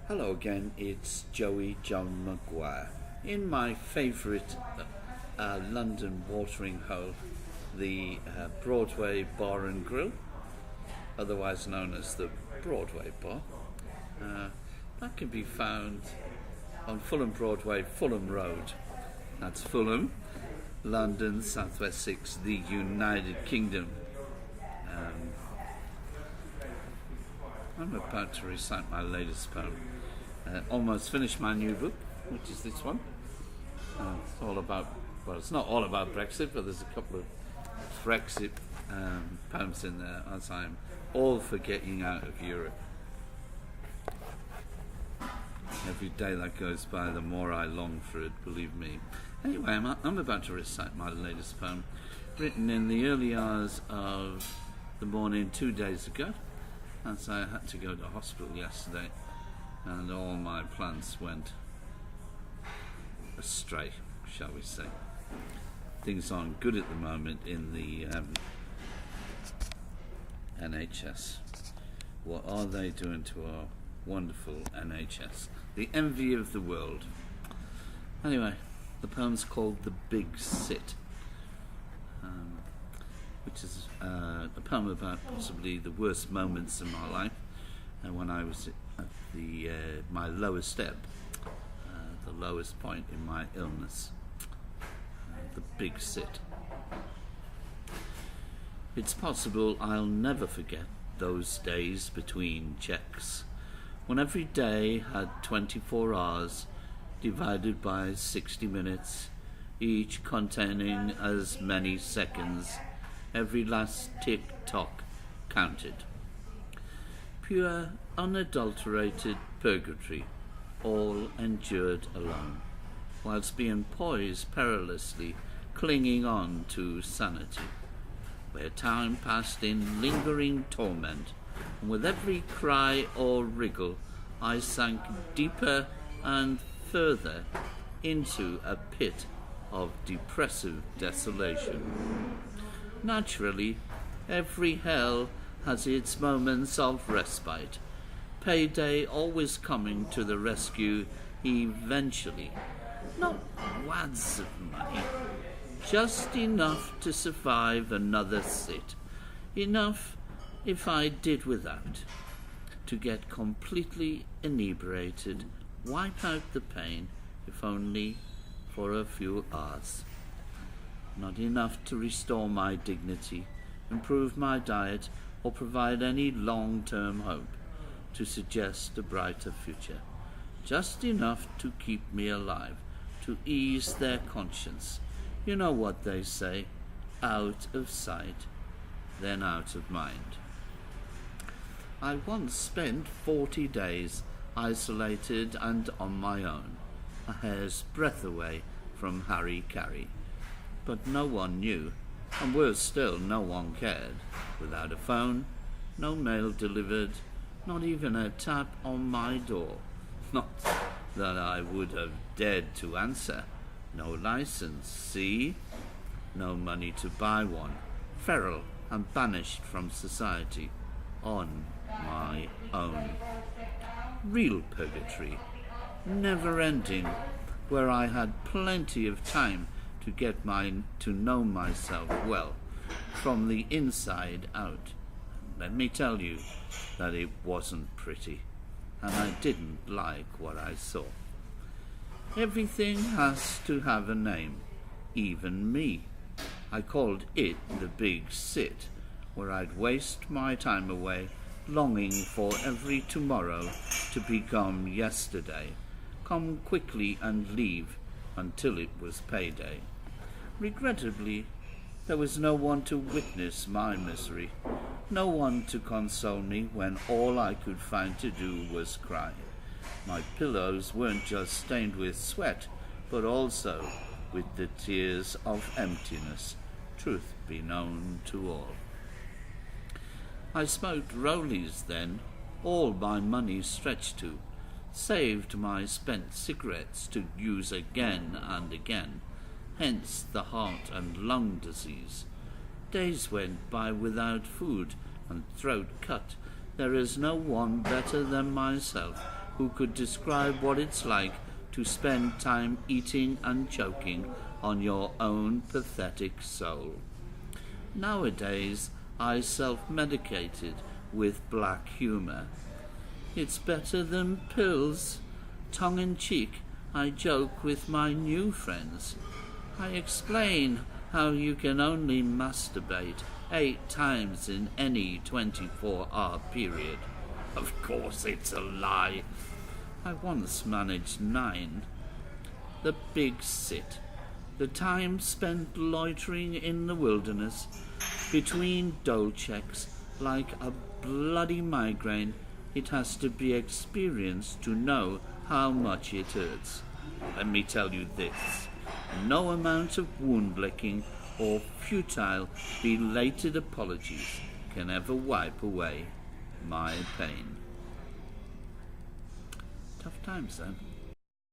Hello again, it's Joey John Maguire. In my favourite London watering hole, the Broadway Bar and Grill, otherwise known as the Broadway Bar, that can be found on Fulham Broadway, Fulham Road. That's Fulham, London, South Wessex, the United Kingdom. I'm about to recite my latest poem. Almost finished my new book, which is this one. It's all about, well, it's not all about Brexit, but there's a couple of Brexit poems in there, as I'm all for getting out of Europe. Every day that goes by, the more I long for it, believe me. Anyway, I'm about to recite my latest poem, written in the early hours of the morning 2 days ago, as I had to go to hospital yesterday, and all my plans went astray, shall we say. Things aren't good at the moment in the NHS. What are they doing to our wonderful NHS? The envy of the world. Anyway, the poem's called The Big Sit, which is a poem about possibly the worst moments in my life, and when I was at my lowest ebb, the lowest point in my illness, the big sit. It's possible I'll never forget those days between checks, when every day had 24 hours divided by 60 minutes, each containing as many seconds. Every last tick-tock counted. Pure, unadulterated purgatory, all endured alone, whilst being poised perilously, clinging on to sanity, where time passed in lingering torment, and with every cry or wriggle I sank deeper and further into a pit of depressive desolation. Naturally, every hell has its moments of respite, payday always coming to the rescue eventually. Not wads of money, just enough to survive another sit, enough, if I did without, to get completely inebriated, wipe out the pain, if only for a few hours. Not enough to restore my dignity, improve my diet, or provide any long-term hope to suggest a brighter future. Just enough to keep me alive, to ease their conscience. You know what they say, out of sight, then out of mind. I once spent 40 days isolated and on my own, a hair's breadth away from Harry Carey. But no one knew, and worse still, no one cared. Without a phone, no mail delivered, not even a tap on my door. Not that I would have dared to answer. No license, see? No money to buy one. Feral and banished from society. On my own. Real purgatory. Never ending, where I had plenty of time to get to know myself well, from the inside out. Let me tell you that it wasn't pretty, and I didn't like what I saw. Everything has to have a name, even me. I called it the Big Sit, where I'd waste my time away, longing for every tomorrow to become yesterday, come quickly and leave until it was payday. Regrettably, there was no one to witness my misery, no one to console me when all I could find to do was cry. My pillows weren't just stained with sweat, but also with the tears of emptiness, truth be known to all. I smoked rollies then, all my money stretched to, saved my spent cigarettes to use again and again, hence the heart and lung disease. Days went by without food and throat cut. There is no one better than myself who could describe what it's like to spend time eating and choking on your own pathetic soul. Nowadays, I self-medicated with black humour. It's better than pills. Tongue-in-cheek, I joke with my new friends. I explain how you can only masturbate 8 times in any 24-hour period. Of course it's a lie. I once managed 9. The big sit. The time spent loitering in the wilderness between dole checks like a bloody migraine. It has to be experienced to know how much it hurts. Let me tell you this. No amount of wound licking or futile, belated apologies can ever wipe away my pain. Tough times, then.